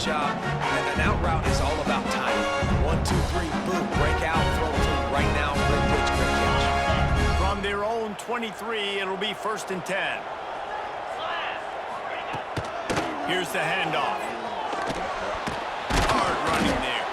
job. An out route is all about timing. 1, 2, 3, boom, break out, throw it to him right now, great pitch, great catch. From their own 23, it'll be 1st and 10. Here's the handoff. Hard running there.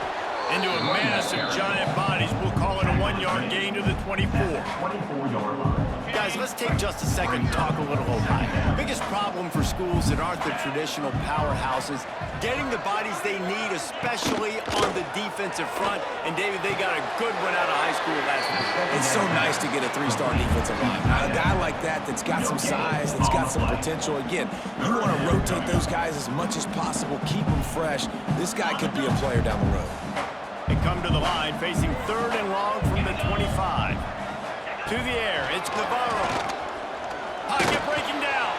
Into a mass of giant bodies. We'll call it a 1-yard gain to the 24. 24-yard line. Guys, let's take just a second and talk a little O-line. Biggest problem for schools that aren't the traditional powerhouses, getting the bodies they need, especially on the defensive front. And, David, they got a good one out of high school last week. It's so nice to get a 3-star defensive line. A guy like that's got some size, that's got some potential. Again, you want to rotate those guys as much as possible, keep them fresh. This guy could be a player down the road. They come to the line, facing 3rd and long from the 25. To the air, it's Navarro. Pocket breaking down.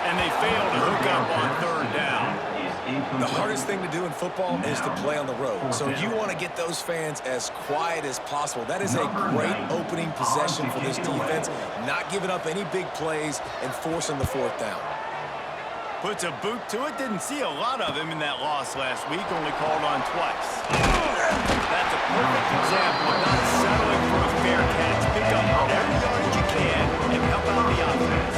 And they fail to hook up on 3rd down. The hardest thing to do in football is to play on the road. So you want to get those fans as quiet as possible. That is a great opening possession for this defense. Not giving up any big plays and forcing the 4th down. Puts a boot to it. Didn't see a lot of him in that loss last week. Only called on twice. That's a perfect example of not settling for a fair catch. Pick up every yardage you can and help out the offense.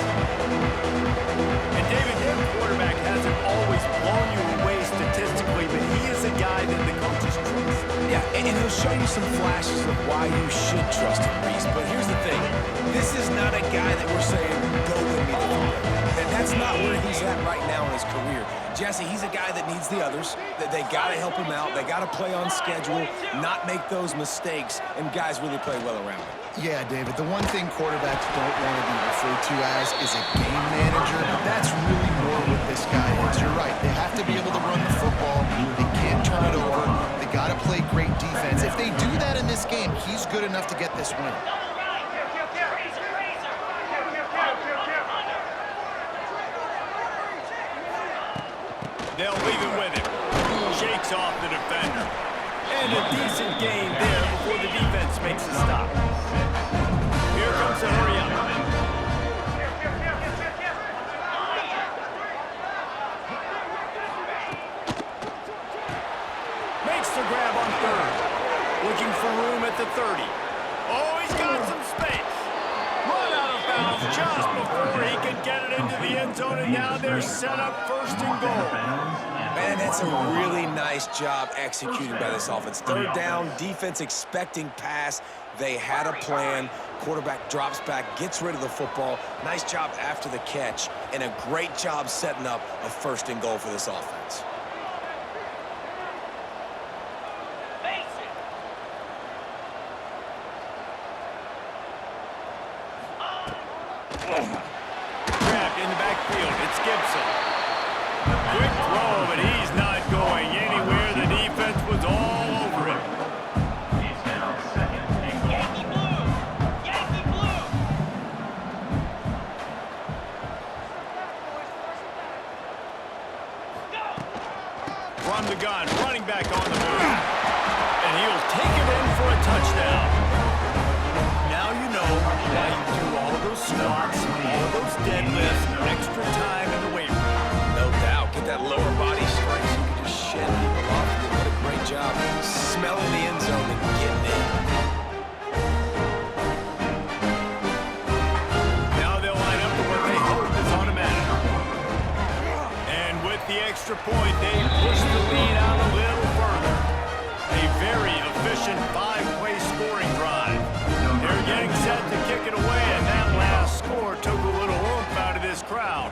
And David, their quarterback hasn't always blown you away statistically, but he is a guy that the coaches trust. Yeah, and he'll show you some flashes of why you should trust him, Reese. But here's the thing. This is not a guy that we're saying, go win me the football. And that's not where he's at right now in his career. Jesse, he's a guy that needs the others. That they got to help him out. They got to play on schedule, not make those mistakes, and guys really play well around him. Yeah, David, the one thing quarterbacks don't want to be referred to as is a game manager. That's really more what this guy is. You're right. They have to be able to run the football. They can't turn it over. They got to play great defense. If they do that in this game, he's good enough to get this win. They'll leave it with him. Shakes off the defender. And a decent gain there before the defense makes a stop. Here comes the hurry-up. Makes the grab on 3rd. Looking for room at the 30. Oh, he's got some space. Run out of bounds just before he can get it into the end zone, and now they're set up 1st and goal. Man, that's a really nice job executing by this offense. 3rd down, defense expecting pass. They had a plan. Quarterback drops back, gets rid of the football. Nice job after the catch, and a great job setting up a 1st and goal for this offense. Trapped in the backfield, it's Gibson. Quick throw, but he's not going anywhere. The defense was all over him. It's now 2nd and goal. Yankee Blue! Yankee Blue! From the gun, running back on the move. And he'll take it in for a touchdown. Now you know why you do all those squats, all those deadlifts, extra time in the weight room. No doubt. Get that lower body strength so you can just shed people off. You did a great job smelling the end zone and getting in. Now they'll line up to what they hope is automatic. And with the extra point, they push the lead out a little further. A very efficient 5-play scoring drive. They're getting set to kick it away, and that last score took a little oomph out of this crowd.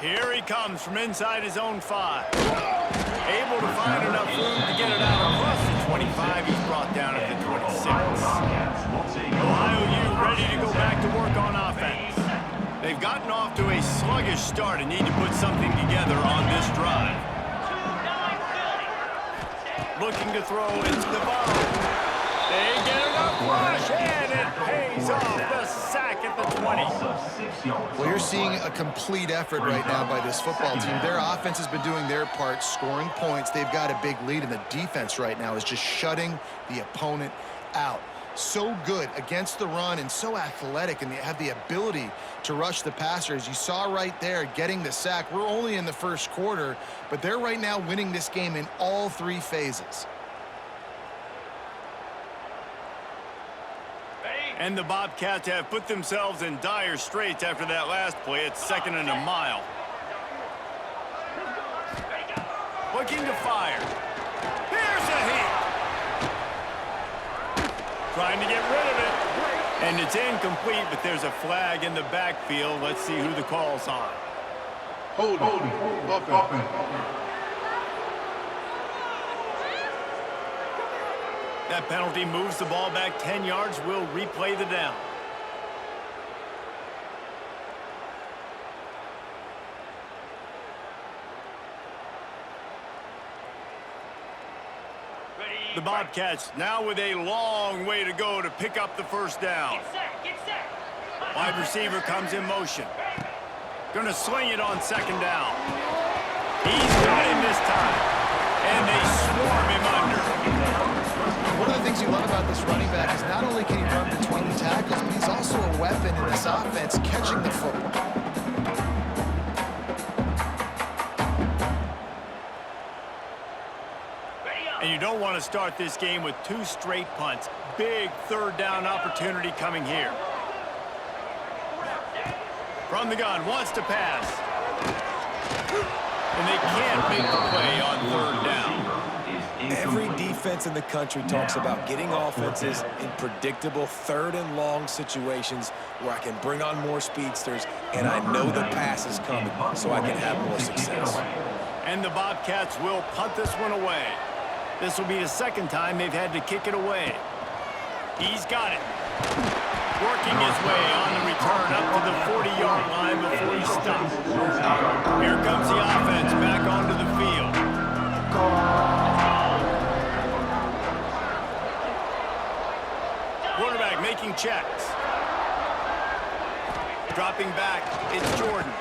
Here he comes from inside his own 5. Able to find enough room to get it out across the 25. He's brought down at the 26. Ohio U ready to go back to work on offense. They've gotten off to a sluggish start and need to put something together on this drive. Looking to throw, it's Navarro. They get enough rush, and it pays off the sack at the 20. Well, you're seeing a complete effort right now by this football team. Their offense has been doing their part, scoring points. They've got a big lead, and the defense right now is just shutting the opponent out. so good against the run and so athletic, and they have the ability to rush the passers. You saw right there getting the sack. We're only in the first quarter, but they're right now winning this game in all three phases. And the Bobcats have put themselves in dire straits after that last play. It's 2nd and a mile. Looking to fire. Here's a hit. Trying to get rid of it. And it's incomplete, but there's a flag in the backfield. Let's see who the call's on. Holding. Offense. That penalty moves the ball back 10 yards. We'll replay the down. The Bobcats now with a long way to go to pick up the first down. Get set. Wide receiver comes in motion. Going to sling it on 2nd down. He's got him this time. And they swarm him under. One of the things you love about this running back is not only can he run between the tackles, but he's also a weapon in this offense catching the football. And you don't want to start this game with 2 straight punts. Big 3rd down opportunity coming here. From the gun, wants to pass. And they can't make the play on 3rd down. Every defense in the country talks about getting offenses in predictable 3rd and long situations where I can bring on more speedsters and I know the pass is coming so I can have more success. And the Bobcats will punt this one away. This will be the 2nd time they've had to kick it away. He's got it. Working his way on the return up to the 40-yard line before he stops. Here comes the offense back onto the field. Quarterback making checks. Dropping back, it's Jordan.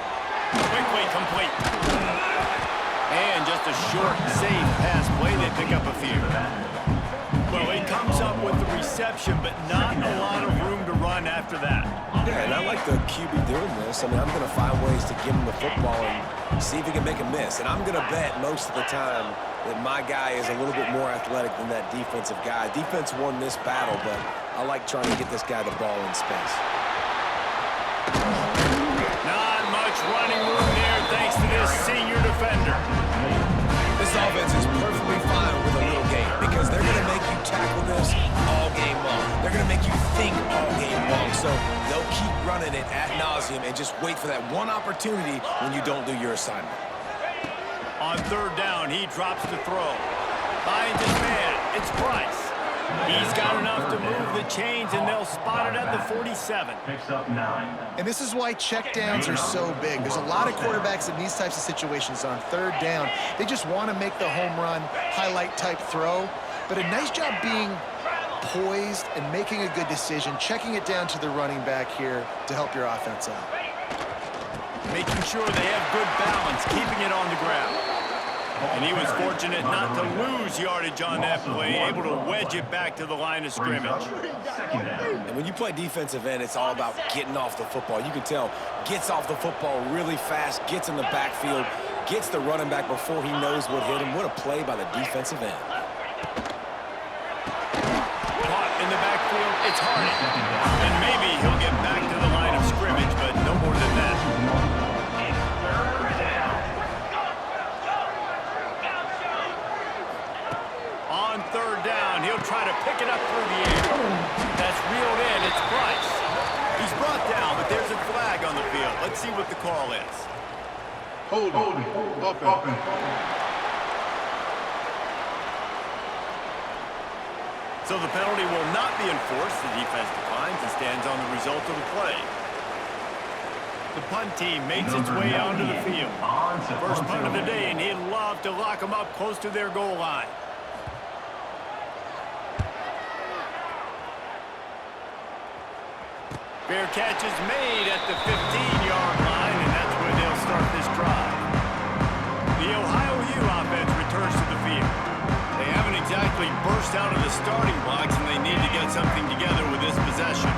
Quickly complete. And just a short, safe pass play. They pick up a few. Well, he comes up with the reception, but not a lot of room to run after that. Yeah, and I like the QB doing this. I mean, I'm going to find ways to give him the football and see if he can make a miss. And I'm going to bet most of the time that my guy is a little bit more athletic than that defensive guy. Defense won this battle, but I like trying to get this guy the ball in space. Not much running room there thanks to this senior defender. This offense is perfectly fine with a little game because they're going to make you tackle this all game long. They're going to make you think all game long. So they'll keep running it ad nauseum and just wait for that one opportunity when you don't do your assignment. On 3rd down, he drops to throw. Finds his man. It's Price. He's got enough to move the chains, and they'll spot it at the 47. Picks up 9. And this is why checkdowns are so big. There's a lot of quarterbacks in these types of situations on 3rd down. They just want to make the home run, highlight type throw. But a nice job being poised and making a good decision, checking it down to the running back here to help your offense out. Making sure they have good balance, keeping it on the ground. And he was fortunate not to lose yardage on that play, able to wedge it back to the line of scrimmage. And when you play defensive end, it's all about getting off the football. You can tell, gets off the football really fast, gets in the backfield, gets the running back before he knows what hit him. What a play by the defensive end. Caught in the backfield, it's Harden. And maybe he'll get back to the line of scrimmage, but no more than that. On 3rd down, he'll try to pick it up through the air. That's reeled in, it's Price. He's brought down, but there's a flag on the field. Let's see what the call is. Holding. Offense. So the penalty will not be enforced. The defense declines and stands on the result of the play. The punt team makes its way onto the field. First punt of the day, and he'd love to lock them up close to their goal line. Fair catch is made at the 15-yard line, and that's where they'll start this drive. The Ohio U offense returns to the field. They haven't exactly burst out of the starting blocks, and they need to get something together with this possession.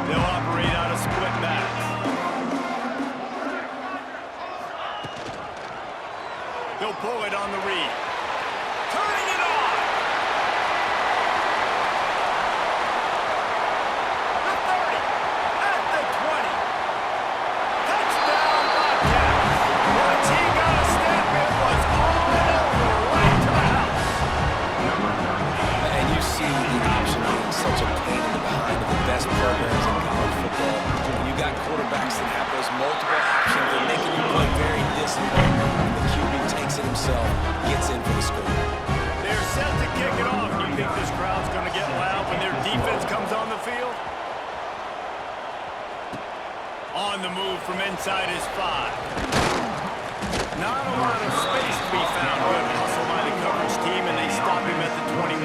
They'll operate out of split backs. He'll pull it on the read. Turning it on! The 30, at the 20. Touchdown, Bobcats! Once he got a step, it was on over right to the house. And you see the option being such a pain in the behind of the best programs in college football. When you got quarterbacks that have those multiple options, they're making you play very disciplined. And the QB takes it himself, gets in for the score. They're set to kick it off. Do you think this crowd's going to get loud when their defense comes on the field? On the move from inside his 5. Not a lot of space to be found. Good hustle by the coverage team, and they stop him at the 21.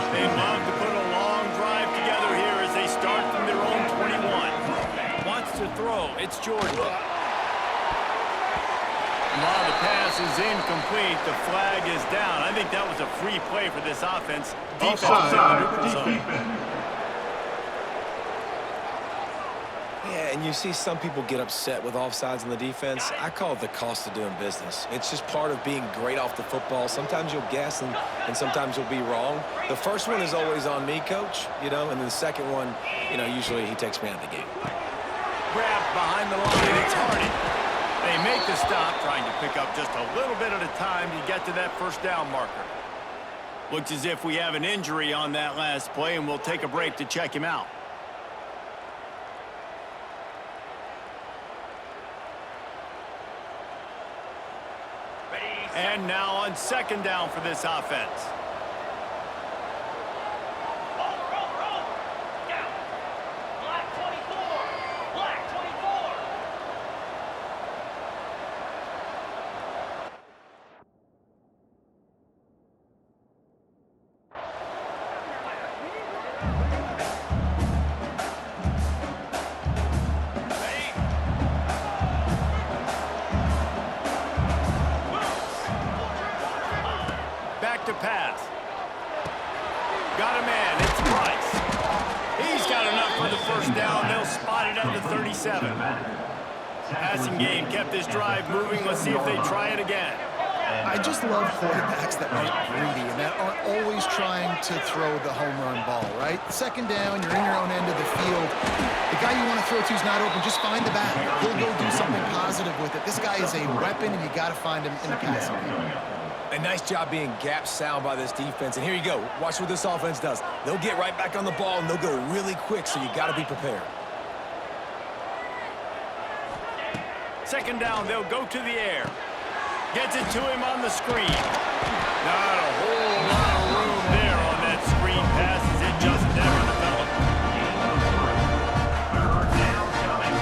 They'd love to put a long drive together here as they start from their own 21. Wants to throw. It's Jordan. While the pass is incomplete, the flag is down. I think that was a free play for this offense. Defense is in the neutral zone. Yeah, and you see some people get upset with offsides in the defense. I call it the cost of doing business. It's just part of being great off the football. Sometimes you'll guess and sometimes you'll be wrong. The first one is always on me, coach, and then the second one, usually he takes me out of the game. Grabbed behind the line, it's Hardy. They make the stop, trying to pick up just a little bit at a time to get to that first down marker. Looks as if we have an injury on that last play, and we'll take a break to check him out. And now on second down for this offense. Roll. Down. Black 24. Black 24. Back to pass. Got a man. It's Price. He's got enough for the first down. They'll spot it at the 37. Passing game kept this drive moving. Let's see if they try it again. I just love quarterbacks that aren't greedy and that aren't always trying to throw the home run ball, right? Second down, you're in your own end of the field. The guy you want to throw to is not open. Just find the back. He'll go do something positive with it. This guy is a weapon, and you got to find him in the passing game. A nice job being gap sound by this defense. And here you go. Watch what this offense does. They'll get right back on the ball, and they'll go really quick, so you got to be prepared. Second down, they'll go to the air. Gets it to him on the screen. Not a whole lot of room there on that screen pass as it just never developed. Third down coming.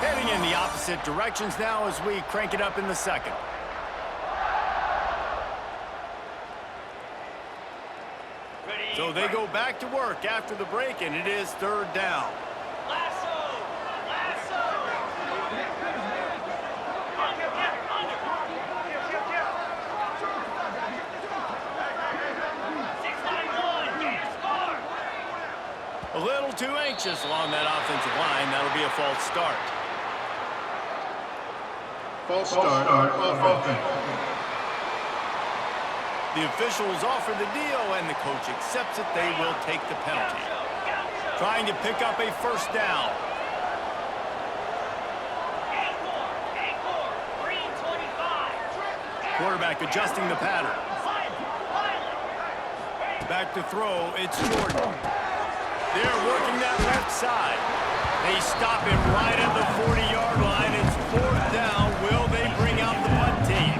Heading in the opposite directions now as we crank it up in the second. So they go back to work after the break, and it is third down. Lasso. Under. 691. Can't score. A little too anxious along that offensive line. That'll be a false start. False start. Offense. The officials offer the deal, and the coach accepts it. They will take the penalty. Trying to pick up a first down. Acorn. Green 25. Quarterback adjusting the pattern. Back to throw. It's Jordan. They're working that left side. They stop him right at the 40-yard line. It's fourth down. Will they bring out the punt team?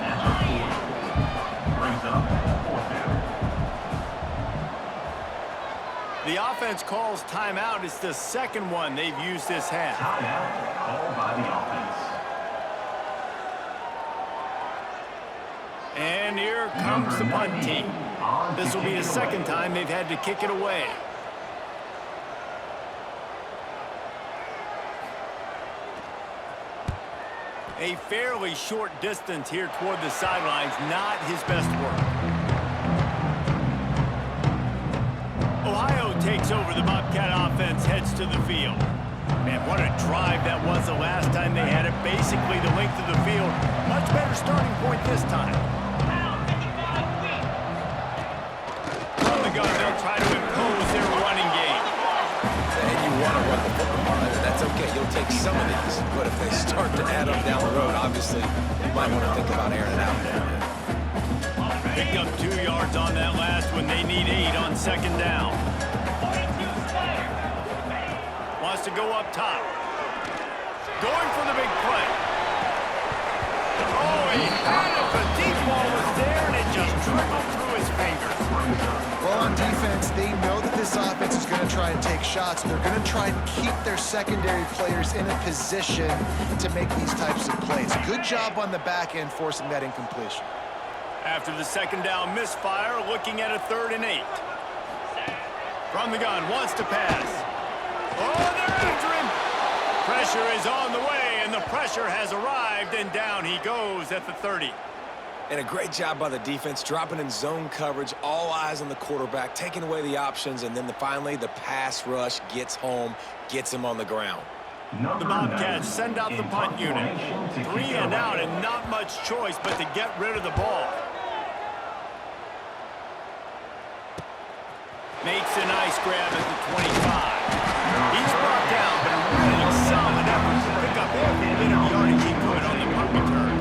Brings up fourth down. The offense calls timeout. It's the second one they've used this half. Timeout called by the offense. And here comes the punt team. This will be the second time they've had to kick it away. A fairly short distance here toward the sidelines, not his best work. Ohio takes over. The Bobcat offense heads to the field. Man, what a drive that was the last time they had it. Basically the length of the field. Much better starting point this time. From the gun, they'll try to impose their running game. And you want to run the football, and that's okay. You'll take some of these. But if they start to add up down the road, obviously, you might want to think about airing it out there. Picked up 2 yards on that last one. They need 8 on second down. Wants to go up top. Going for the big play. Oh, he had it. The deep ball was there, and it just trickled through his fingers. Well, on defense, they know that this offense is going to try and take shots. They're going to try and keep their secondary players in a position to make these types of plays. Good job on the back end forcing that incompletion. After the second down misfire, looking at a 3rd and 8. From the gun, wants to pass. Oh, they're after him. Pressure is on the way, and the pressure has arrived, and down he goes at the 30. And a great job by the defense, dropping in zone coverage, all eyes on the quarterback, taking away the options, and then finally the pass rush gets home, gets him on the ground. The Bobcats send out the punt unit. 3 and out, and not much choice but to get rid of the ball. Makes a nice grab at the 25. He's brought down, but a really solid effort to pick up every bit of yardage he could on the punt return.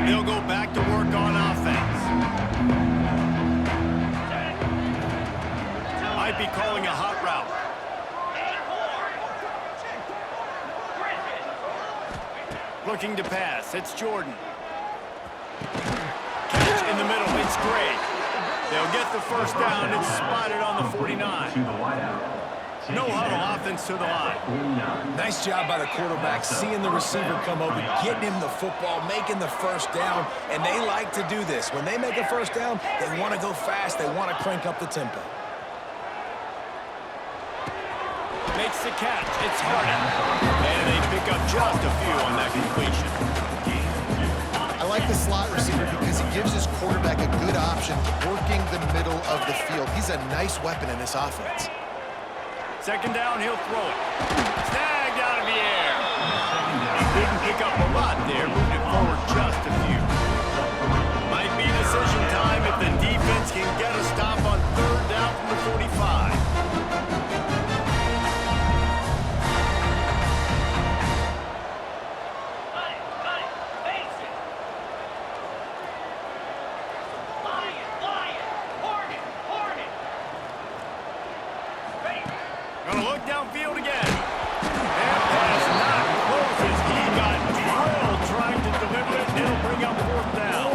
They'll go back to work on offense. Might be calling a hot route. Looking to pass. It's Jordan. Catch in the middle. It's great. They'll get the first down. It's spotted on the 49. No huddle, offense to the line. Nice job by the quarterback, seeing the receiver come over, getting him the football, making the first down, and they like to do this. When they make a first down, they want to go fast. They want to crank up the tempo. Makes the catch. It's Harden. And they pick up just a few on that completion. I like the slot receiver because he gives his quarterback a good option working the middle of the field. He's a nice weapon in this offense. Second down, he'll throw it. Snagged out of the air. He didn't pick up a lot there, moved it forward just a few. Might be decision time if the defense can get a stop on 3rd down from the 45. Gonna look downfield again. And pass not closes. He got drilled trying to deliver it. It'll bring up 4th down.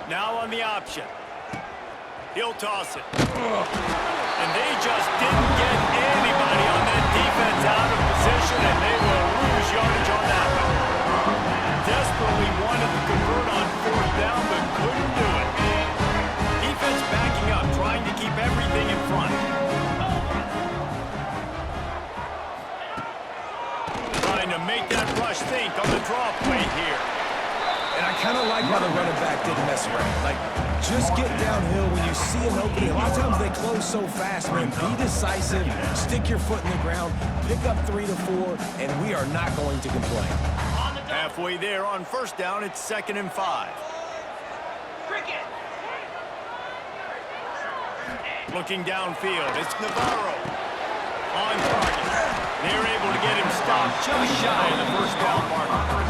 Now on the option. He'll toss it. And they just didn't get anybody on that defense out of position, and they will lose yardage on that one. Desperately wanted to convert on 4th down, but couldn't do it. Defense backing up, trying to keep everything in front. Trying to make that rush think on the draw play here. And I kind of like how the running back didn't mess around. Like, just get downhill when you see an opening. A lot of times they close so fast, man. Be decisive, stick your foot in the ground, pick up 3 to 4, and we are not going to complain. Halfway there on 1st down, it's 2nd and 5. Looking downfield, it's Navarro. On target. They're able to get him stopped just shy of the 1st down marker.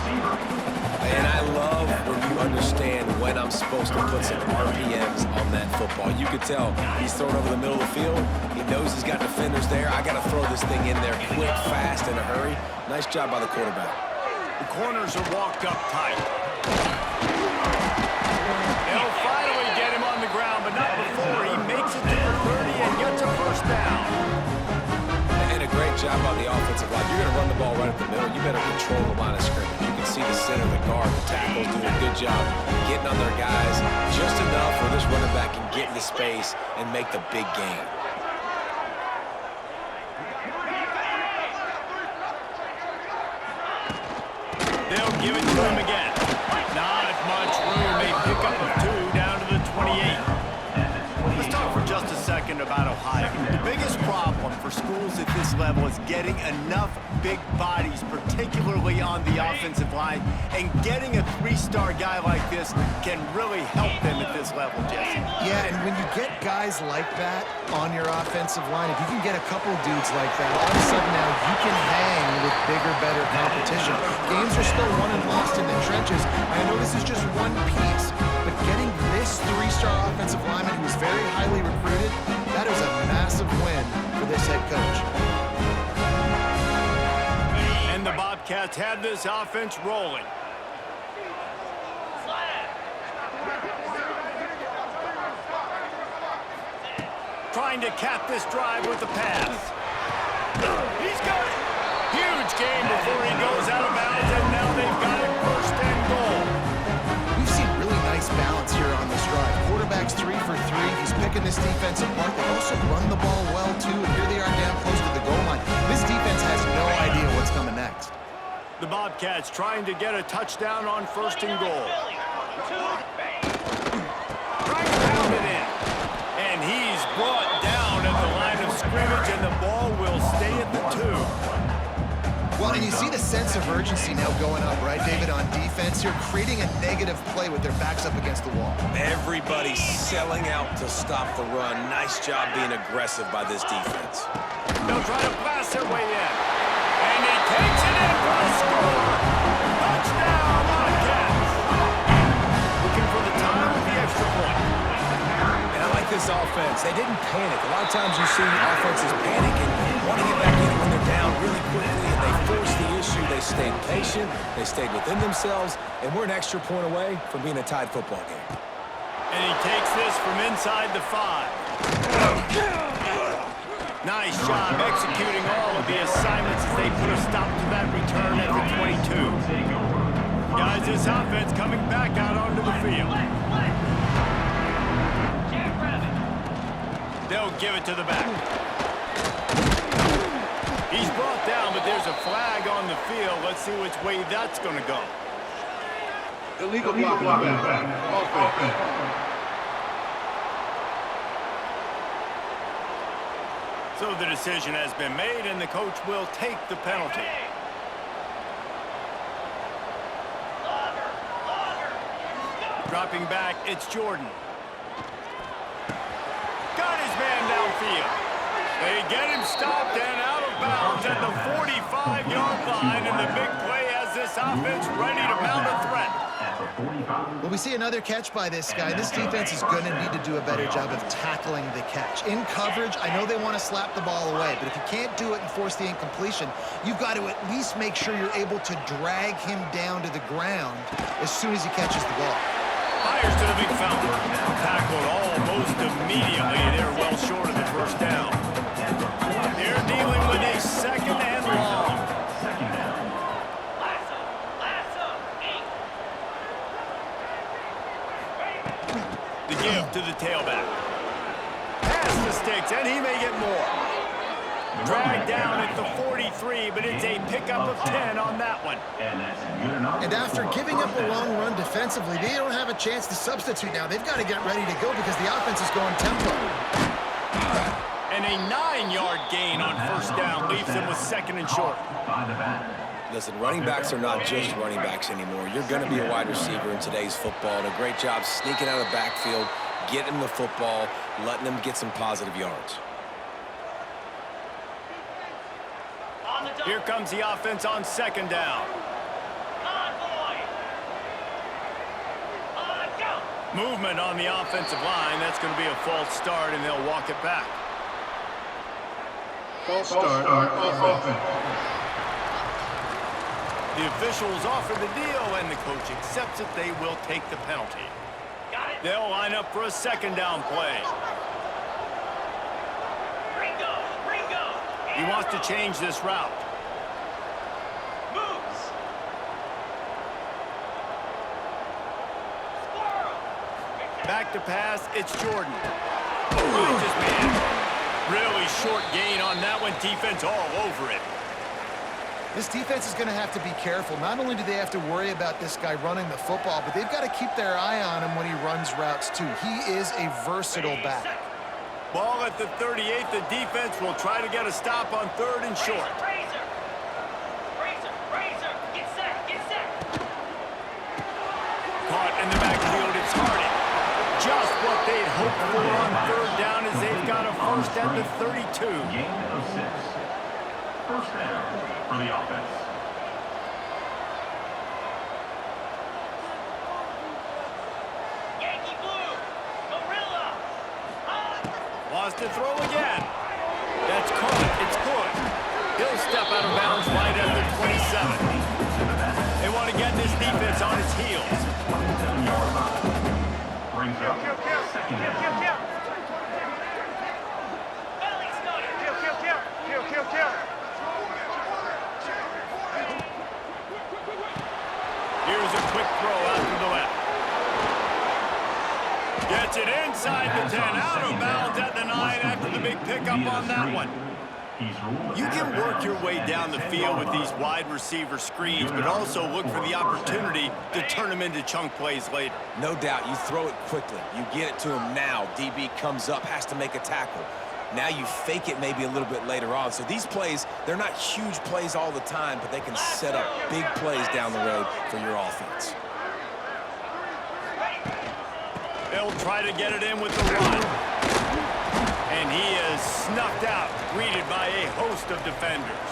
And I love when you understand when I'm supposed to put some RPMs on that football. You could tell he's throwing over the middle of the field. He knows he's got defenders there. I got to throw this thing in there quick, fast, in a hurry. Nice job by the quarterback. The corners are walked up tight. They'll finally get him on the ground, but not before he makes it to the 30 and gets a first down. And a great job on the offensive line. You're going to run the ball right at the middle. You better control the line of scrimmage. You can see the center, the guard, the tackles doing a good job getting on their guys just enough where this running back can get into space and make the big game. They'll give it to him again. Not much room. They pick up a 2 down to the 28. Let's talk for just a second about Ohio. The biggest problem for schools at this level is getting enough big bodies, particularly on the offensive line, and getting a 3-star guy like this can really help them at this level, Jesse. Yeah, and when you get guys like that on your offensive line, if you can get a couple dudes like that, all of a sudden now you can hang with bigger, better competition. Games are still won and lost in the trenches. I know this is just one piece, but getting this 3-star offensive lineman who's very highly recruited, that is a massive win for this head coach. And the Bobcats had this offense rolling. Trying to cap this drive with the pass. He's got it. Huge game before he goes out of bounds, and now they've got it first and goal. We've seen really nice balance here on this drive. Quarterback's 3 for 3. He's picking this defense apart. They also run the ball well, too, and here they are down close to the goal line. This defense has no idea what's coming next. The Bobcats trying to get a touchdown on first and goal. Trying to pound it in. And he's brought down at the line of scrimmage, and the ball will stay at the 2. Well, and you see the sense of urgency now going up, right, David, on defense here, creating a negative play with their backs up against the wall. Everybody's selling out to stop the run. Nice job being aggressive by this defense. They'll try to blast their way in. And he takes it in for a score. Touchdown, Bobcats. Looking for the time with the extra point. And I like this offense. They didn't panic. A lot of times you see offenses panic and want to get back in when they're down really quickly, and they forced the issue. They stayed patient. They stayed within themselves, and we're an extra point away from being a tied football game. And he takes this from inside the 5. Nice job executing all of the assignments as they put a stop to that return at the 22. Guys, this offense coming back out onto the field. They'll give it to the back. He's brought down, but there's a flag on the field. Let's see which way that's going to go. Illegal block back. Offense. So the decision has been made, and the coach will take the penalty. Dropping back, it's Jordan. Got his man downfield. They get him stopped and out of bounds at the 45-yard line, and the big play has this offense ready to mount a threat. Well, we see another catch by this guy. This defense is going to need to do a better job of tackling the catch. In coverage, I know they want to slap the ball away, but if you can't do it and force the incompletion, you've got to at least make sure you're able to drag him down to the ground as soon as he catches the ball. Fires to the big fountain. Tackled almost immediately. They're well short of the first down. They're dealing with a second and long. The give to the tailback. Pass the sticks, and he may get more. Dragged down at the 43, but it's a pickup of 10 on that one. And after giving up a long run defensively, they don't have a chance to substitute now. They've got to get ready to go because the offense is going tempo. And a 9-yard gain on first down leaves them with second and short. Listen, running backs are not just running backs anymore. You're going to be a wide receiver in today's football, and a great job sneaking out of the backfield, getting the football, letting them get some positive yards. Here comes the offense on second down. Movement on the offensive line. That's going to be a false start, and they'll walk it back. False start on offense. The officials offer the deal, and the coach accepts it. They will take the penalty. Got it. They'll line up for a second down play. Ringo. Ringo. He wants to change this route. Moves. Squirrel. Back to pass, it's Jordan. Oh, just man. Really short gain on that one. Defense all over it. This defense is going to have to be careful. Not only do they have to worry about this guy running the football, but they've got to keep their eye on him when he runs routes too. He is a versatile back. Ball at the 38. The defense will try to get a stop on 3rd and short. Razor. Razor. Razor. Get set. Get set. Caught in the backfield, it's Harding. Just what they'd hoped for on 3rd down as they've got a first at the 32. Gain of 6. First down for the offense. Yankee Blue. Gorilla. Wants to throw again. That's caught. It's good. He'll step out of bounds right at the 27. They want to get this defense on its heels. 27-yard line. Brings up second down. Belly stutter. Here's a quick throw out to the left. Gets it inside the 10, out of bounds at the 9 after the big pickup on that one. You can work your way down the field with these wide receiver screens, but also look for the opportunity to turn them into chunk plays later. No doubt, you throw it quickly. You get it to him now. DB comes up, has to make a tackle. Now you fake it maybe a little bit later on. So these plays, they're not huge plays all the time, but they can set up big plays down the road for your offense. They'll try to get it in with the run. And he is snuffed out, greeted by a host of defenders.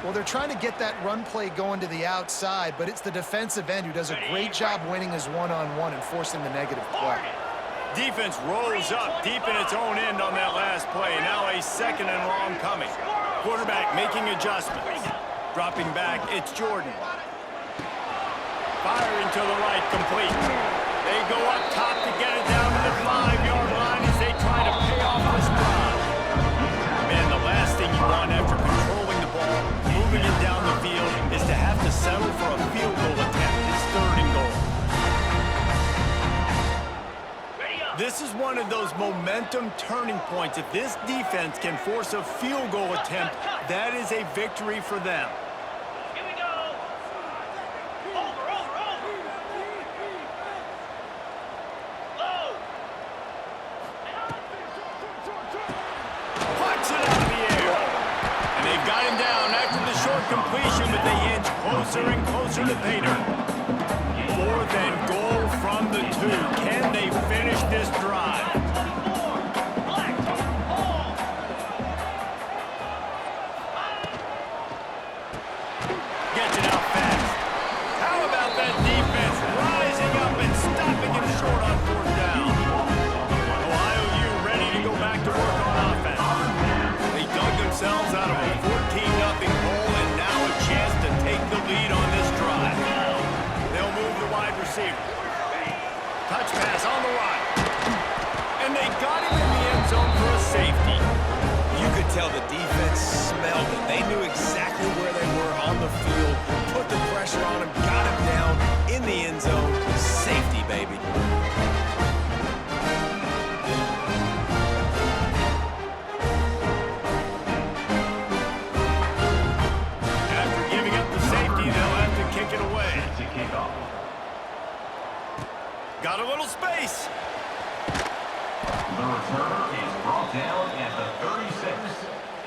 Well, they're trying to get that run play going to the outside, but it's the defensive end who does a great job winning his one-on-one and forcing the negative play. Defense rolls up deep in its own end on that last play. Now a second and long coming. Quarterback making adjustments. Dropping back, it's Jordan. Firing to the right, complete. They go up top to get it down to the 5-yard line as they try to pay off this drive. Man, the last thing you want after controlling the ball, moving it down the field, is to have to settle for a field goal attempt. It's 3rd and goal. This is one of those momentum turning points. If this defense can force a field goal attempt, that is a victory for them. Here we go. Over. Low. Puts it out of the air. And they've got him down after the short completion, but they inch closer and closer to pay dirt. 4th and goal from the 2. Can they finish this drive? 24. Black. Ball. Gets it out fast. How about that defense rising up and stopping him short on 4th down? Ohio U ready to go back to work on offense. They dug themselves out of a 14-0 hole, and now a chance to take the lead on this drive. They'll move the wide receiver. Touch pass on the right. And they got him in the end zone for a safety. You could tell the defense smelled it. They knew exactly where they were on the field, put the pressure on him, got him down in the end zone. Safety, baby. After giving up the safety, they'll have to kick it away. To kick off. Got a little space. The return is brought down at the 36,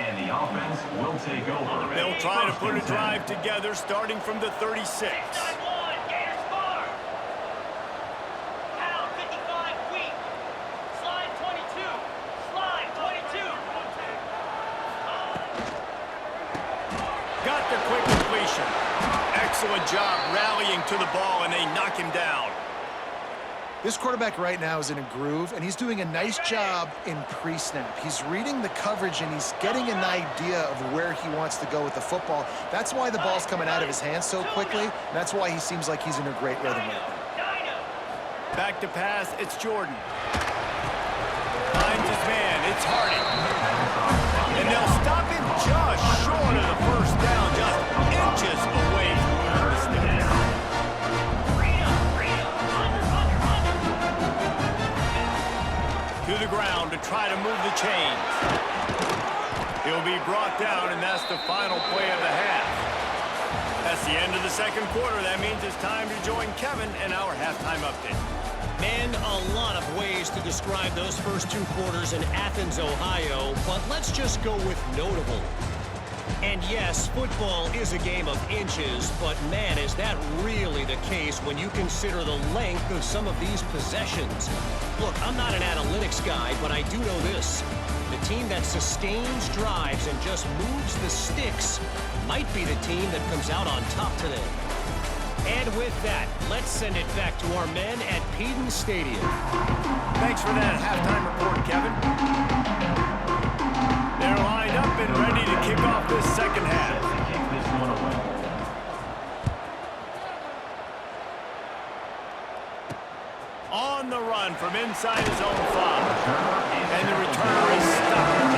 and the offense will take over. They'll try to put a drive together starting from the 36. 9-1. Gators Farm. Pound 55 weak. Slide 22. Slide 22. Got the quick completion. Excellent job rallying to the ball, and they knock him down. This quarterback right now is in a groove, and he's doing a nice job in pre-snap. He's reading the coverage, and he's getting an idea of where he wants to go with the football. That's why the ball's coming out of his hands so quickly. That's why he seems like he's in a great rhythm right now. Back to pass, it's Jordan. Finds his man, it's Harding. And they'll stop him just short of the first down, just inches away from losing the sticks. To the ground to try to move the chains. He'll be brought down, and that's the final play of the half. That's the end of the second quarter. That means it's time to join Kevin in our halftime update. Man, a lot of ways to describe those first two quarters in Athens, Ohio, but let's just go with notable. And yes, football is a game of inches, but man, is that really the case when you consider the length of some of these possessions. Look, I'm not an analytics guy, but I do know this. The team that sustains drives and just moves the sticks might be the team that comes out on top today. And with that, let's send it back to our men at Peden Stadium. Thanks for that halftime report, Kevin. They're lined up and ready to kick off this second half. On the run from inside his own 5. And the returner is stopped.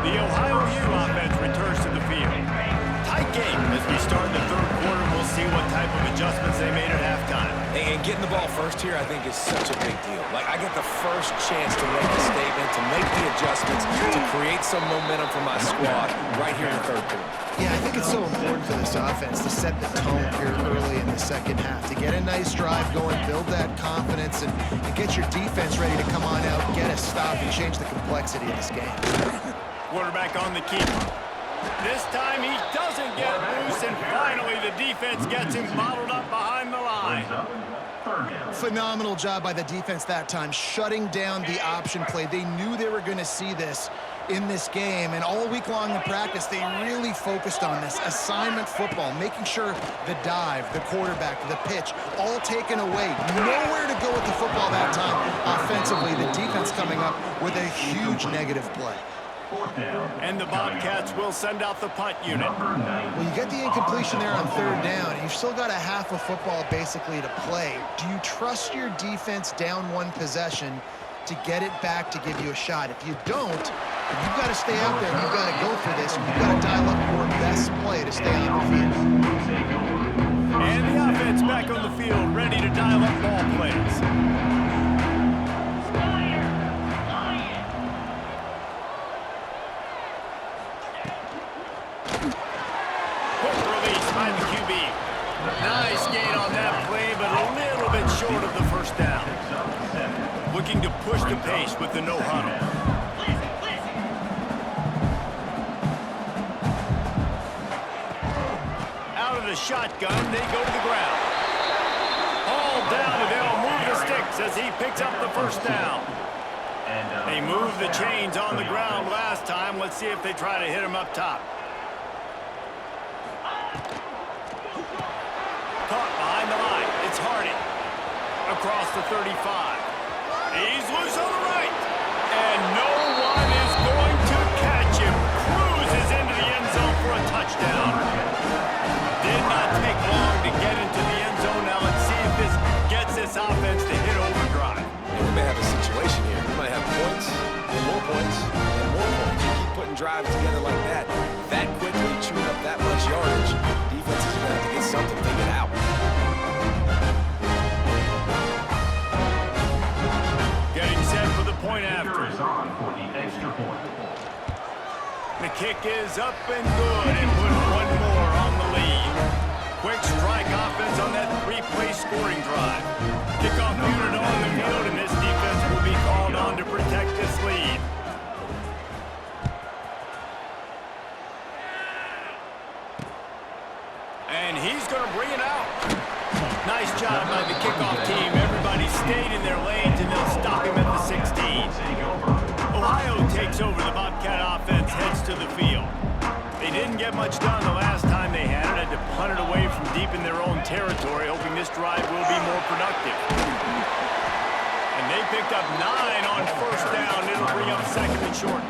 The Ohio U offense returns to the field. Tight game as we start the third quarter. We'll see what type of adjustments they made at halftime. And getting the ball first here, I think, is such a big deal. Like, I get the first chance to make a statement, to make the adjustments, to create some momentum for my squad right here in the third quarter. Yeah, I think it's so important for this offense to set the tone here early in the second half, to get a nice drive going, build that confidence, and get your defense ready to come on out, get a stop, and change the complexity of this game. Quarterback on the keeper. This time he doesn't get loose, and finally the defense gets him bottled up behind the line. Phenomenal job by the defense that time, shutting down the option play. They knew they were going to see this in this game, and all week long in practice, they really focused on this assignment football, making sure the dive, the quarterback, the pitch, all taken away. Nowhere to go with the football that time. Offensively, the defense coming up with a huge negative play. And the Bobcats will send out the punt unit. Well, you get the incompletion there on third down. You've still got a half of football basically to play. Do you trust your defense down one possession to get it back to give you a shot? If you don't, you've got to stay out there. You've got to go for this. You've got to dial up your best play to stay on the field. And the offense back on the field, ready to dial up ball plays. Nice gain on that play, but a little bit short of the first down. Looking to push the pace with the no huddle. Out of the shotgun, they go to the ground. All down, and they'll move the sticks as he picks up the first down. They moved the chains on the ground last time. Let's see if they try to hit him up top. Caught behind the line. It's Harding. Across the 35. He's loose on the right. And no one is going to catch him. Cruises into the end zone for a touchdown. Did not take long to get into the end zone. Now let's see if this gets this offense to hit overdrive. And we may have a situation here. We might have points, and more points, and more points. You keep putting drives together like that quickly, chewing up that much yardage, defense is going to have to get something figured out. Getting set for the point after. The kick is up and good, and put one more on the lead. Quick strike offense on that three-play scoring drive. Kickoff unit on the field, and this defense will be called on to protect this lead. And he's going to bring it out. Nice job by the kickoff team. Everybody stayed in their lanes, and they'll stop him at the 16. Ohio takes over. The Bobcat offense heads to the field. They didn't get much done the last time they had it. decide to punt it away from deep in their own territory, hoping this drive will be more productive. And they picked up 9 on first down. It'll bring up second and short.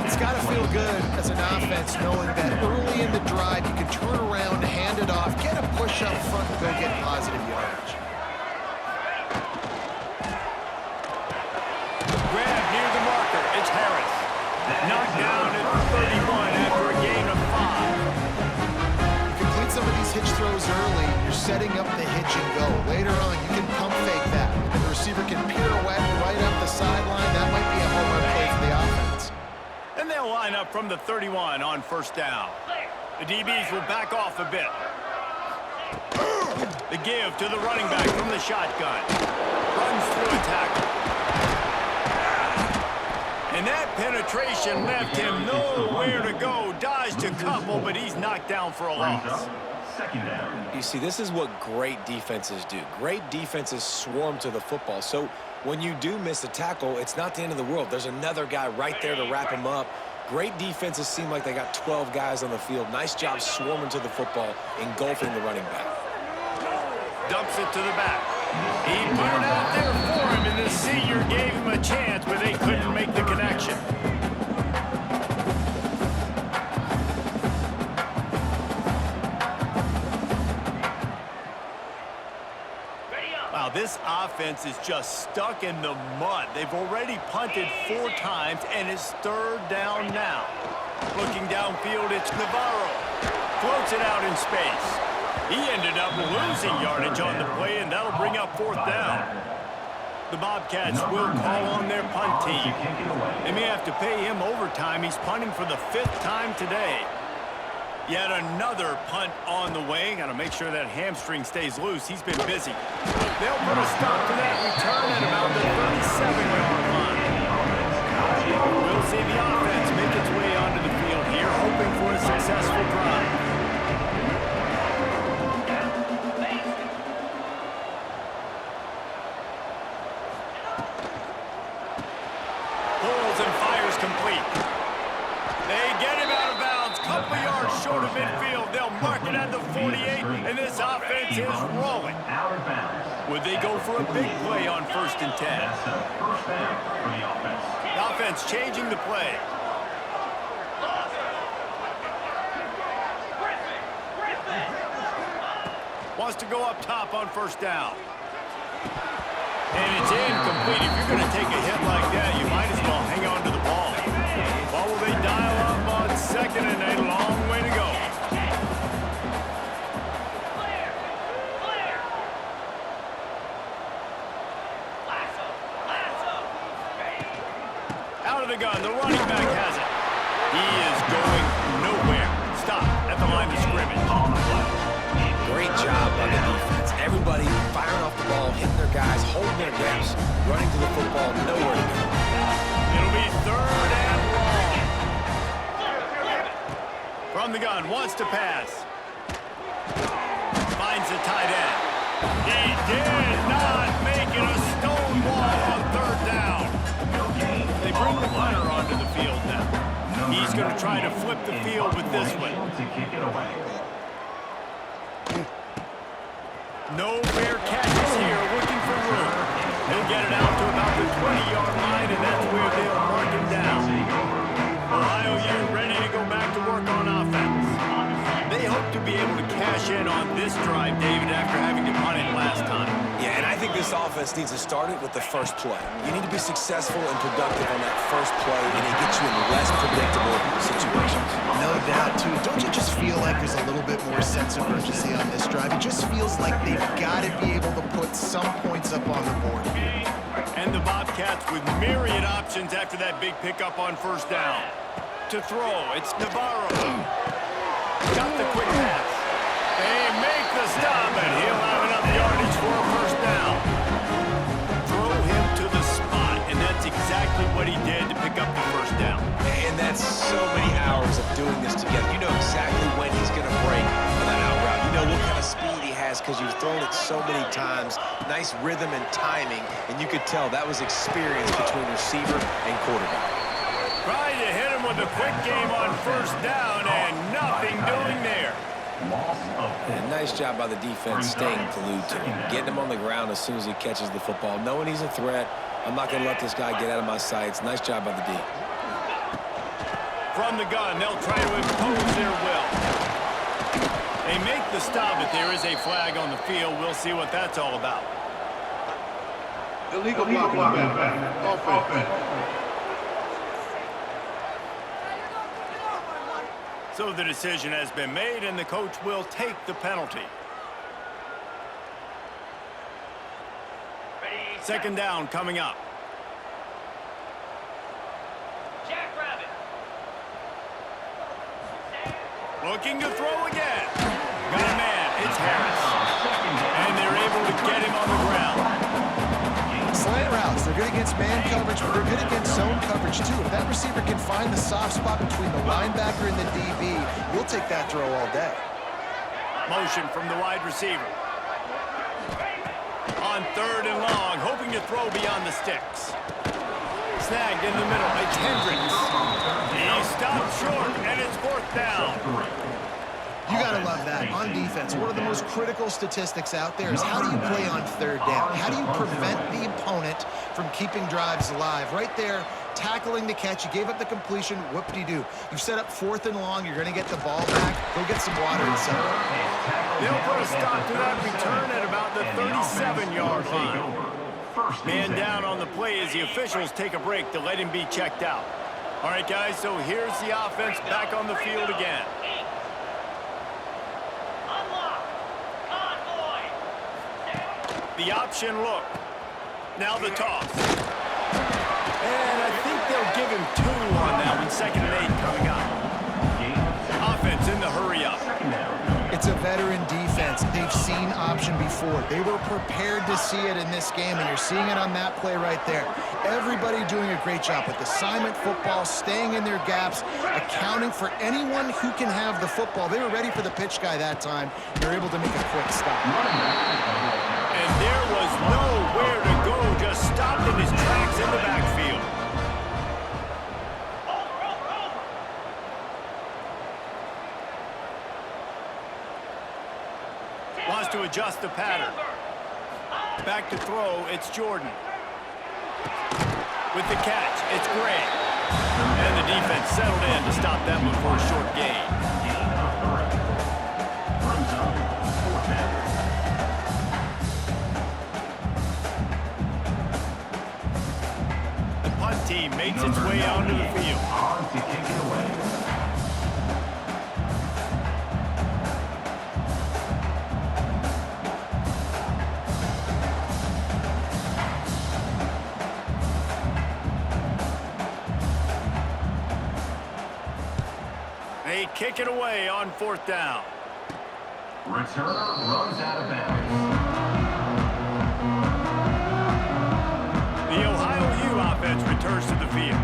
It's got to feel good as an offense knowing that early in the drive you can turn around, hand it off, get a push up front, and go get positive yardage. Grab near the marker. It's Harris. Knocked down at 31 after a gain of 5. You complete some of these hitch throws early, you're setting up the hitch and go. Later on, you can pump fake that. And the receiver can pirouette right up the sideline. That might be a home run play for the offense. And they'll line up from the 31 on first down. The DBs will back off a bit. The give to the running back from the shotgun. Runs through a tackle. And that penetration left him nowhere to go. Dodged a couple, but he's knocked down for a loss. Second down. You see, this is what great defenses do. Great defenses swarm to the football. So when you do miss a tackle, it's not the end of the world. There's another guy right there to wrap him up. Great defenses seem like they got 12 guys on the field. Nice job swarming to the football, engulfing the running back. Dumps it to the back. He put it out there for him, and the senior gave him a chance, but they couldn't make the connection. Wow, this offense is just stuck in the mud. They've already punted 4 times, and it's third down now. Looking downfield, it's Navarro. Floats it out in space. He ended up losing yardage on the play, and that'll bring up fourth down. The Bobcats will call on their punt team. They may have to pay him overtime. He's punting for the 5th time today. Yet another punt on the way. Got to make sure that hamstring stays loose. He's been busy. They'll put a stop to that return at about the 37-yard line. We'll see the offense make its way onto the field here, hoping for a successful drive. Pulls and fires complete. They get him out of bounds. Couple yards short of midfield. They'll mark it at the 48, and this offense is rolling. Out of bounds. Would they go for a big play on 1st and 10? That's a first down for the offense. The offense changing the play. Wants to go up top on 1st down. And it's incomplete. If you're going to take a hit like that, you might as well hang on to the ball. Well, will they dial up on 2nd and a long way to go? Out of the gun, the running back has it. He is going nowhere. Stop at the line of scrimmage. Great job by the defense. Everybody firing off the ball, hitting their guys, holding their gaps, running to the football, nowhere to go. It'll be 3rd and long. From the gun, wants to pass. Finds the tight end. He did not make it a stone wall on 3rd down. They bring the punter onto the field now. He's going to try to flip the field with this one. To kick it away. No fair catches here, looking for room. He'll get it out to about the 20-yard line, and that's where they'll mark him down. Ohio U ready to go back to work on offense. They hope to be able to cash in on this drive, David, after having to punt it last time. Yeah, and I think this offense needs to start it with the first play. You need to be successful and productive on that first play, and it gets you in less predictable situations. No doubt, too. Don't you just feel like there's a little bit more sense of urgency on this drive? It just feels like they've got to be able to put some points up on the board. And the Bobcats with myriad options after that big pickup on 1st down. To throw, it's Navarro. Got the quick pass. They make the stop, and he'll have enough yardage for a 1st down. Throw him to the spot, and that's exactly what he did to pick up the 1st down. And that's so many hours of doing this together. You know exactly when he's going to break on that out route. You know what kind of speed he has because you've thrown it so many times. Nice rhythm and timing, and you could tell that was experience between receiver and quarterback. Trying to hit him with a quick game on 1st down, and nothing doing there. Loss of 4. And nice job by the defense staying glued to him, getting him on the ground as soon as he catches the football, knowing he's a threat. I'm not going to let this guy get out of my sights. Nice job by the D. From the gun, they'll try to impose their will. They make the stop, but there is a flag on the field. We'll see what that's all about. Illegal block. Offense. So the decision has been made, and the coach will take the penalty. Second down coming up. Jackrabbit. Looking to throw again. Got a man. It's Harris. And they're able to get him on the ground. Slant routes, they're good against man coverage, but they're good against zone coverage too. If that receiver can find the soft spot between the linebacker and the DB, you'll take that throw all day. Motion from the wide receiver. On third and long, hoping to throw beyond the sticks. Snagged in the middle. It's Hendricks. He stopped short, and it's fourth down. You gotta love that. On defense, one of the most critical statistics out there is how do you play on third down? How do you prevent the opponent from keeping drives alive? Right there, tackling the catch. You gave up the completion. Whoop-de-doo. You've set up fourth and long. You're going to get the ball back. Go get some water and settle. They'll put a stop to that return at about the 37-yard line. Man down on the play as the officials take a break to let him be checked out. All right, guys, so here's the offense back on the field again. The option look. Now the toss. And I think they'll give him 2 on that one. 2nd and 8 coming up. Offense in the hurry up. It's a veteran defense. They've seen option before. They were prepared to see it in this game, and you're seeing it on that play right there. Everybody doing a great job with assignment football, staying in their gaps, accounting for anyone who can have the football. They were ready for the pitch guy that time. They're able to make a quick stop. And there was nowhere to go, just stopped in his tracks in the backfield. Wants to adjust the pattern. Back to throw, it's Jordan. With the catch, it's Gray. And the defense settled in to stop that one for a short gain. Team makes its way onto the field. On to kick it away. They kick it away on 4th down. Returner runs out of bounds. The Ohio U offense returns to the field.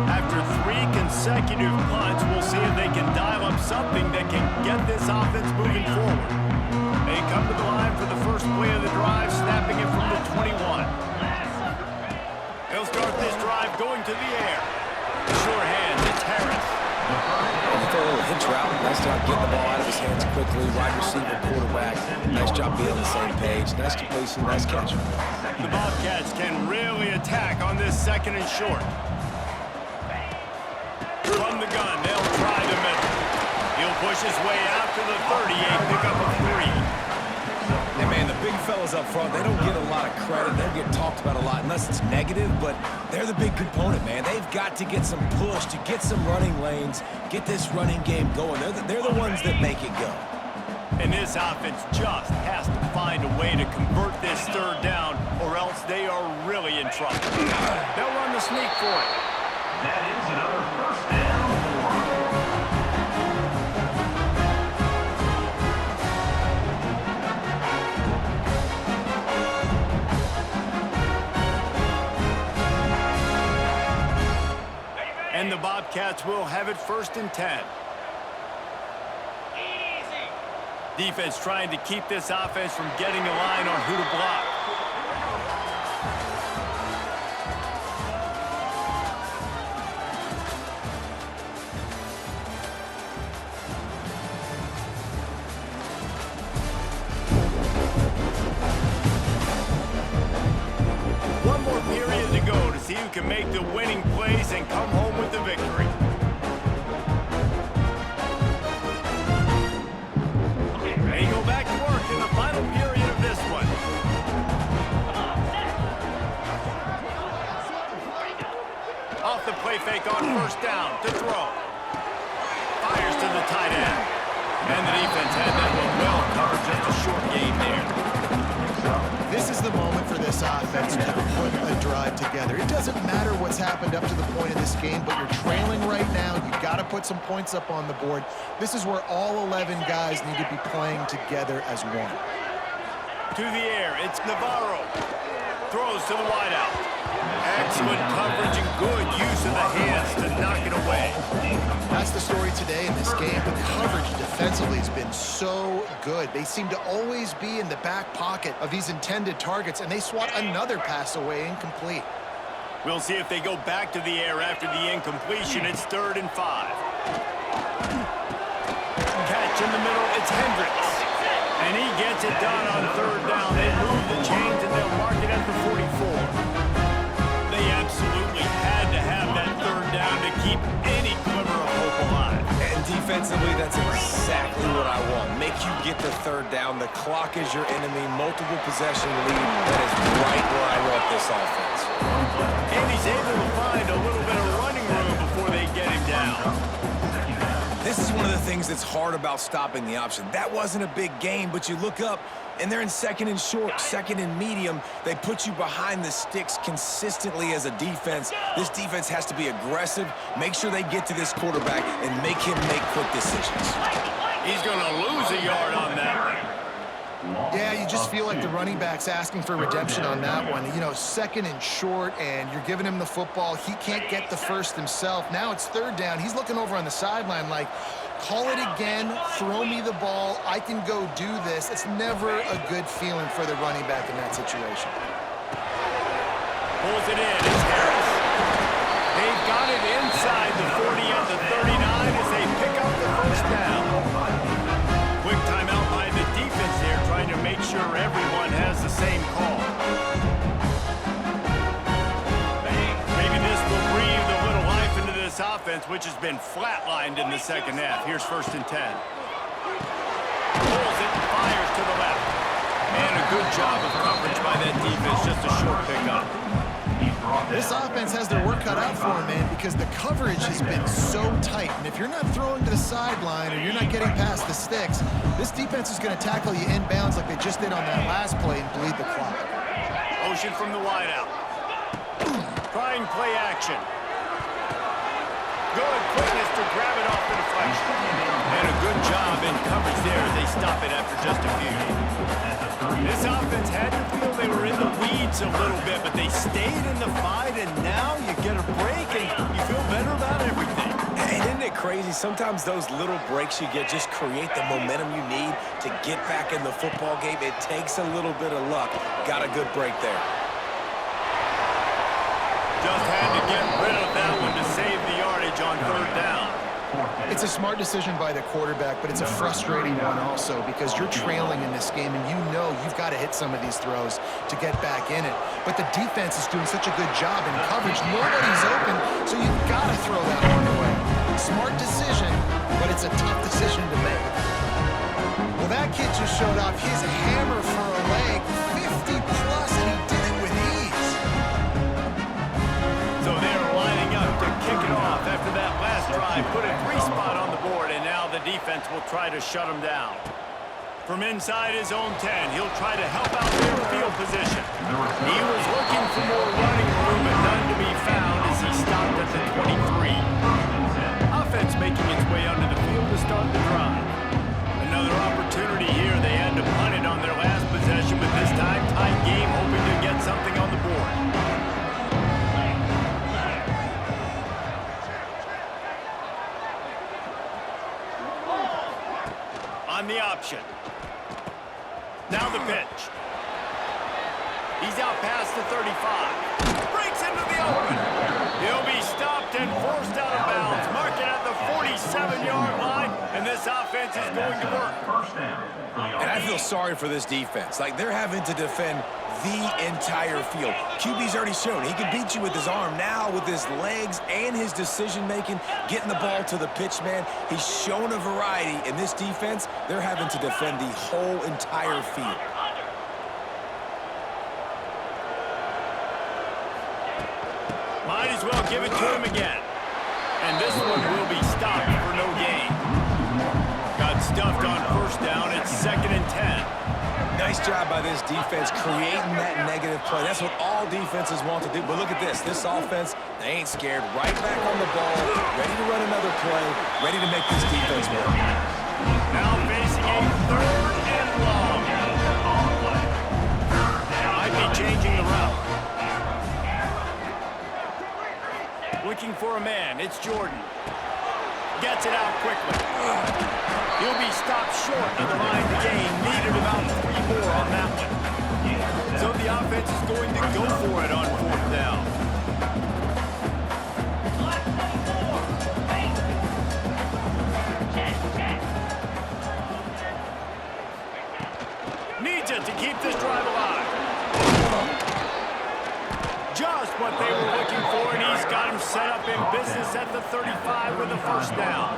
After 3 consecutive punts, we'll see if they can dial up something that can get this offense moving forward. They come to the line for the first play of the drive, snapping it from the 21. They'll start this drive going to the air. Sure hands, it's Harris. A little hitch route. Nice job getting the ball out of his hands quickly. Wide receiver, quarterback. Nice job being on the same page. Nice completion, nice catch. The Bobcats can really attack on this 2nd and short. From the gun, they'll try the middle. He'll push his way out to the 38, pick up a 3. Hey, man, the big fellas up front, they don't get a lot of credit. They don't get talked about a lot unless it's negative, but they're the big component, man. They've got to get some push, to get some running lanes, get this running game going. They're the ones that make it go. And this offense just has to find a way to convert this 3rd down, or else they are really in trouble. They'll run the sneak for it. That is another 1st down. And the Bobcats will have it 1st and 10. Defense trying to keep this offense from getting a line on who to block. can make the winning plays and come home with the victory. They go back to work in the final period of this one. Off the play fake on first down to throw. Fires to the tight end. And the defense had that one well covered, just a short game there. This is the moment for this offense to put a drive together. It doesn't matter what's happened up to the point of this game, but you're trailing right now. You've got to put some points up on the board. This is where all 11 guys need to be playing together as one. To the air, it's Navarro. Throws to the wideout. Excellent coverage and good use of the hands to knock it away. That's the story today in this game. The coverage defensively has been so good. They seem to always be in the back pocket of these intended targets, and they swat another pass away incomplete. We'll see if they go back to the air after the incompletion. It's 3rd and 5. Catch in the middle, it's Hendricks. And he gets it done on 3rd down. They move the chains and they'll mark it at the 44. They absolutely had to have that 3rd down to keep any glimmer of hope alive. And defensively, that's exactly what I want. Make you get the 3rd down. The clock is your enemy. Multiple possession lead. That is right where I want this offense. And he's able to find a little bit of running room before they get him down. This is one of the things that's hard about stopping the option. That wasn't a big game, but you look up, and they're in 2nd and short, 2nd and medium. They put you behind the sticks consistently as a defense. This defense has to be aggressive, make sure they get to this quarterback, and make him make quick decisions. He's going to lose a yard on that one. Yeah, you just feel like the running back's asking for redemption on that one. You know, 2nd and short, and you're giving him the football. He can't get the first himself. Now it's 3rd down. He's looking over on the sideline like, call it again, throw me the ball, I can go do this. It's never a good feeling for the running back in that situation. Pulls it in, it's Harris. They've got it inside the 40 at the 39 as they pick up the first down. Quick timeout by the defense there, trying to make sure everyone has the same call. Maybe this will breathe a little life into this offense, which has been flatlined in the 2nd half. Here's 1st and 10. Pulls it and fires to the left. And a good job of coverage by that defense, just a short pickup. This offense has their work cut out for them, man, because the coverage has been so tight. And if you're not throwing to the sideline or you're not getting past the sticks, this defense is going to tackle you inbounds like they just did on that last play and bleed the clock. Motion from the wideout. Trying play action. Good quickness to grab it off the deflection. And a good job in coverage there as they stop it after just a few. This offense had to feel they were in the weeds a little bit, but they stayed in the fight, and now you get a break and you feel better about everything. And isn't it crazy? Sometimes those little breaks you get just create the momentum you need to get back in the football game. It takes a little bit of luck. Got a good break there. Just had to get rid of that one to save the yardage on 3rd down. It's a smart decision by the quarterback, but it's a frustrating one also because you're trailing in this game and you know you've got to hit some of these throws to get back in it. But the defense is doing such a good job in coverage. Nobody's open, so you've got to throw that one away. Smart decision, but it's a tough decision to make. Well, that kid just showed off his hammer for a leg, 50 plus, and he did it with ease. So they're lining up to kick it off after that last drive. Put a 3-spot on the board, and now the defense will try to shut him down. From inside his own 10, he'll try to help out their field position. He was looking for more running room, but none to be found as he stopped at the 23. Offense making its way onto the field to start the drive. Another opportunity here. They had to punt it on their last possession, but this time tight game, hoping to get something on the board. On the option. Now the pitch. He's out past the 35. Breaks into the open. He'll be stopped and forced out of bounds. Mark it at the 47-yard line, and this offense is going to work. And I feel sorry for this defense. Like, they're having to defend the entire field. QB's already shown he can beat you with his arm. Now with his legs and his decision-making, getting the ball to the pitch man, he's shown a variety. In this defense, they're having to defend the whole entire field. Might as well give it to him again. And this one will be stopped for no gain. Got stuffed on first down. It's 2nd and 10. Nice job by this defense creating that negative play. That's what all defenses want to do. But look at this. This offense, they ain't scared. Right back on the ball, ready to run another play, ready to make this defense work. Now facing a 3rd and long. Might be changing the route. Looking for a man. It's Jordan. Gets it out quickly. He'll be stopped short of the line to gain. Needed about 3 more on that one. So the offense is going to go for it on 4th down. Needs it to keep this drive alive. Just what they were looking for, and he's got him set up in business at the 35 with a 1st down.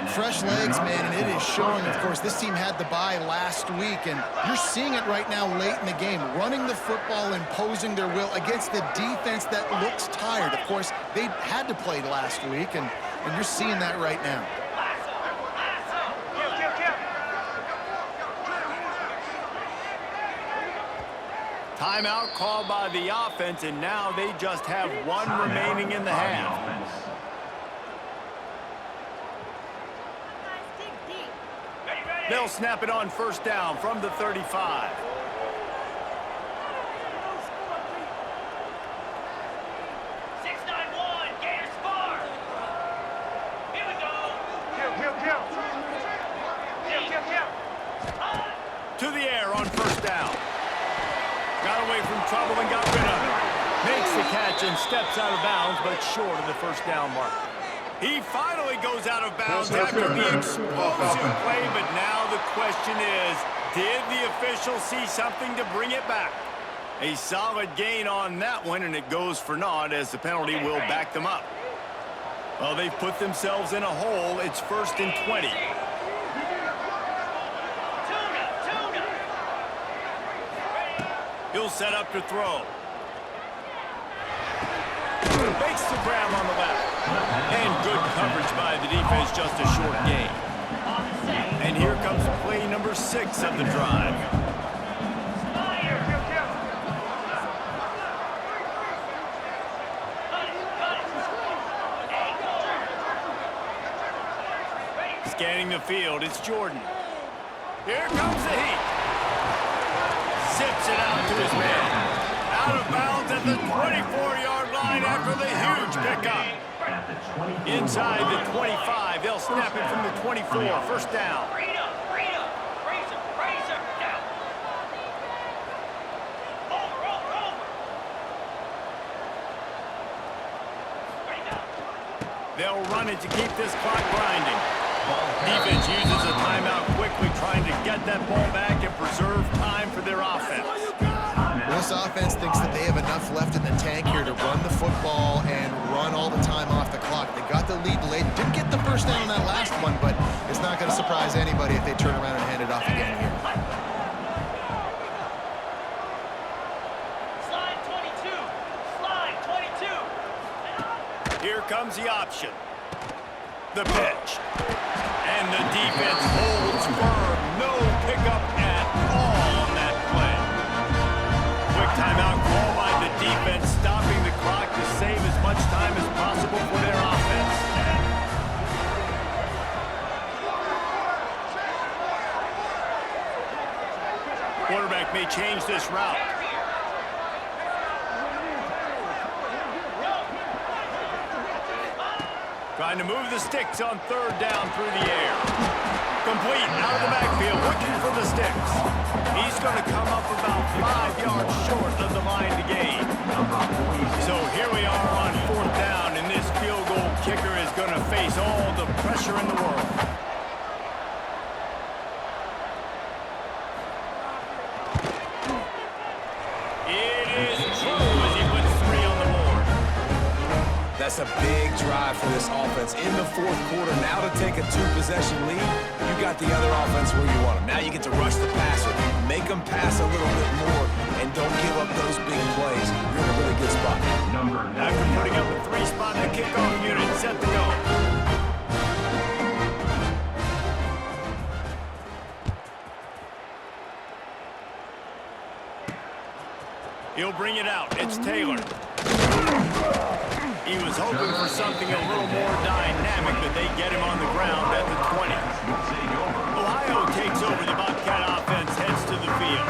Fresh legs, man, and it is showing. Of course, this team had the bye last week, and you're seeing it right now late in the game. Running the football, imposing their will against the defense that looks tired. Of course, they had to play last week, and you're seeing that right now. Timeout called by the offense, and now they just have 1 remaining in the half. They'll snap it on 1st down from the 35. To the air on 1st down. Got away from trouble and got rid of it. Makes the catch and steps out of bounds, but short of the 1st down mark. He finally goes out of bounds after the explosive play, but now the question is, did the official see something to bring it back? A solid gain on that one, and it goes for naught as the penalty will back them up. Well, they've put themselves in a hole. It's 1st and 20. He'll set up to throw. Makes the grab on the left. And good coverage by the defense, just a short gain. And here comes play number 6 of the drive. Scanning the field, it's Jordan. Here comes the heat. Zips it out to his man. Out of bounds at the 24-yard line after the huge pickup. Inside the 25, they'll snap it from the 24. 1st down. They'll run it to keep this clock grinding. Defense uses a timeout quickly, trying to get that ball back and preserve time for their offense. This offense thinks that they have enough left in the tank here to run the football and run all the time off the clock. They got the lead late. Didn't get the 1st down on that last one, but it's not going to surprise anybody if they turn around and hand it off again here. Slide 22. Slide 22. Here comes the option. The pitch. And the defense holds firm. No pickup at all on that play. Quick timeout call by the defense, stopping the clock to save as much time as possible for their offense. Quarterback may change this route. Trying to move the sticks on 3rd down through the air. Complete out of the backfield, looking for the sticks. He's going to come up about 5 yards short of the line to gain. So here we are on 4th down, and this field goal kicker is going to face all the pressure in the world. That's a big drive for this offense in the fourth quarter. Now to take a two-possession lead, you got the other offense where you want them. Now you get to rush the passer, make them pass a little bit more, and don't give up those big plays. You're in a really good spot. After putting up a three-spot in the kickoff unit, set to go. He'll bring it out. It's Taylor. He was hoping for something a little more dynamic, but they get him on the ground at the 20. Ohio takes over. The Bobcat offense heads to the field.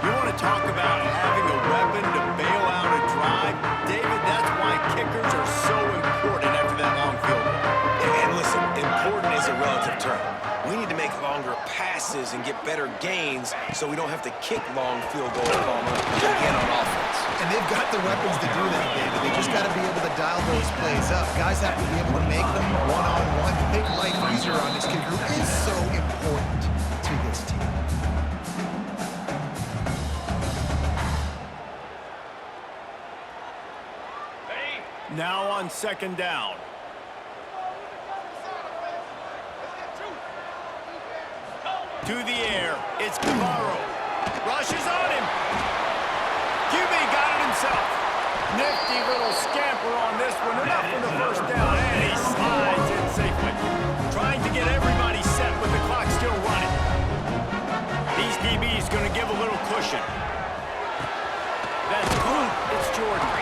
You want to talk about having a weapon to bail out a drive? David, that's why kickers are so important after that long field goal. And listen, important is a relative term. We need to make longer passes and get better gains so we don't have to kick long field goals, Palmer, again on offense. And they've got the weapons to do that, David. They just got to be able to dial those plays up. Guys have to be able to make them one-on-one to make life easier on this kid who is so important to this team. Now on second down. To the air, it's Navarro. Rushes on him. QB got it himself. Nifty little scamper on this one. Enough for the first down, and he slides in safely. Trying to get everybody set with the clock still running. These DBs going to give a little cushion. That's good. It's Jordan.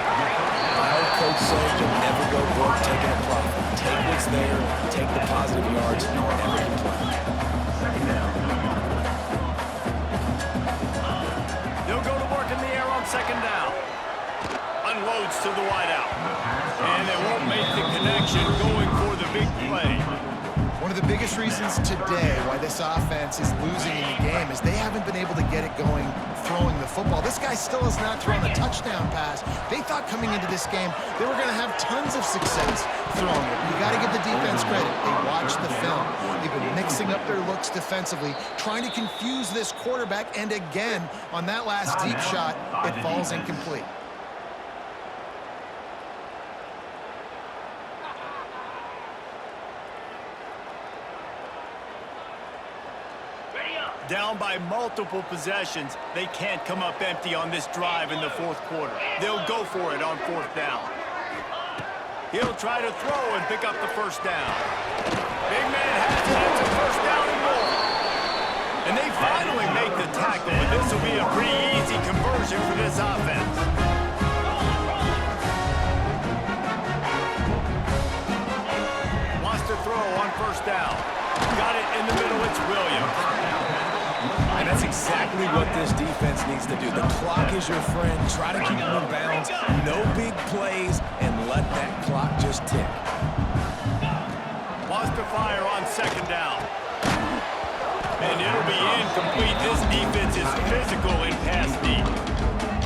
My old coach says you'll never go broke taking a profit. Take what's there, take the positive yards, and never complain. They'll go to work in the air on second down. Unloads to the wideout. And they won't make the connection going for the big play. One of the biggest reasons today why this offense is losing in the game is they haven't been able to get it going throwing the football. This guy still has not thrown a touchdown pass. They thought coming into this game they were going to have tons of success throwing it. You got to give the defense credit. They watched the film. They've been mixing up their looks defensively, trying to confuse this quarterback, and again, on that last deep shot, it falls incomplete. Down by multiple possessions, they can't come up empty on this drive in the fourth quarter. They'll go for it on fourth down. He'll try to throw and pick up the first down. Big man has it. It's a first down and more. And they finally make the tackle, but this will be a pretty easy conversion for this offense. Wants to throw on first down. Got it in the middle. It's Williams. And that's exactly what this defense needs to do. The clock is your friend. Try to keep them in bounds. No big plays, and let that clock just tick. Wants to fire on second down. And it'll be incomplete. This defense is physical in pass deep.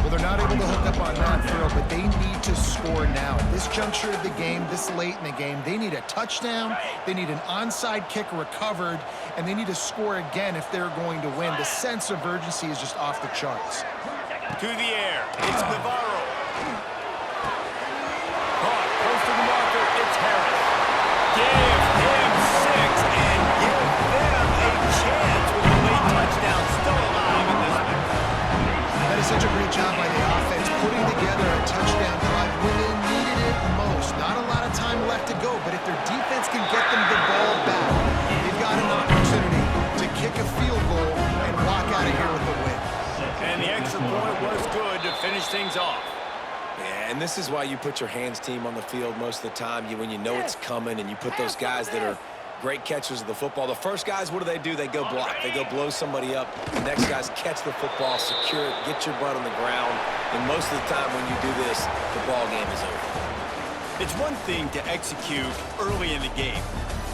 Well, they're not able to hook up on that throw, but they need to score now. At this juncture of the game, this late in the game, they need a touchdown, they need an onside kick recovered, and they need to score again if they're going to win. The sense of urgency is just off the charts. To the air, it's Navarro. Caught, close to the marker, it's Harris. Give him 6 and give them a chance with a late touchdown still alive in this one. That is such a great job by the offense, putting together a touchdown drive when they needed it most. Not a lot of time left to go, but if their defense can get them the ball back, they've got an opportunity to kick a field goal and walk out of here with a win. And the extra point was good to finish things off. Yeah, and this is why you put your hands team on the field most of the time. When you know it's coming, and you put those guys that are great catchers of the football. The first guys, what do? They go block. They go blow somebody up. The next guys catch the football, secure it, get your butt on the ground. And most of the time when you do this, the ball game is over. It's one thing to execute early in the game.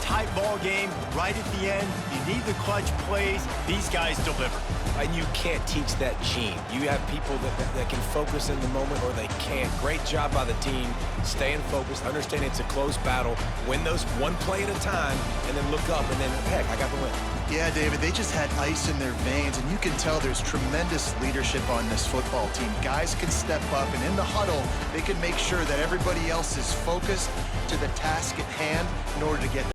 Tight ball game, right at the end, you need the clutch plays. These guys deliver. and you can't teach that gene. You have people that can focus in the moment or they can't. Great job by the team, staying focused, understanding it's a close battle, win those one play at a time, and then look up, and then, heck, I got the win. Yeah, David, they just had ice in their veins, and you can tell there's tremendous leadership on this football team. Guys can step up, and in the huddle, they can make sure that everybody else is focused to the task at hand in order to get